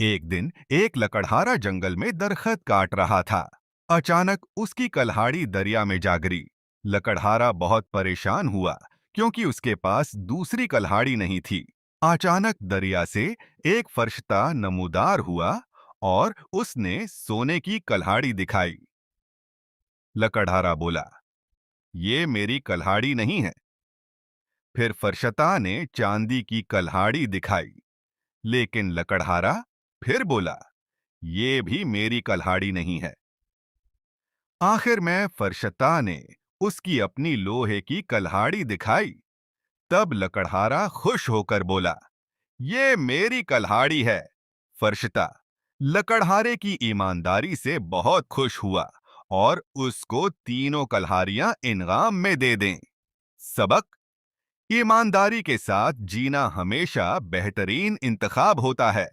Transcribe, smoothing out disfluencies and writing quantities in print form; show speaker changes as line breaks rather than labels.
एक दिन एक लकड़हारा जंगल में दरखत काट रहा था। अचानक उसकी कल्हाड़ी दरिया में जा गिरी। लकड़हारा बहुत परेशान हुआ क्योंकि उसके पास दूसरी कल्हाड़ी नहीं थी। अचानक दरिया से एक फरिश्ता नमूदार हुआ और उसने सोने की कल्हाड़ी दिखाई। लकड़हारा बोला, ये मेरी कल्हाड़ी नहीं है। फिर फरिश्ता ने चांदी की कल्हाड़ी दिखाई, लेकिन लकड़हारा फिर बोला, ये भी मेरी कल्हाड़ी नहीं है। आखिर में फरिश्ता ने उसकी अपनी लोहे की कल्हाड़ी दिखाई। तब लकड़हारा खुश होकर बोला, ये मेरी कल्हाड़ी है। फरिश्ता लकड़हारे की ईमानदारी से बहुत खुश हुआ और उसको तीनों कल्हारियां इनाम में दे दें। सबक: ईमानदारी के साथ जीना हमेशा बेहतरीन इंतखाब होता है।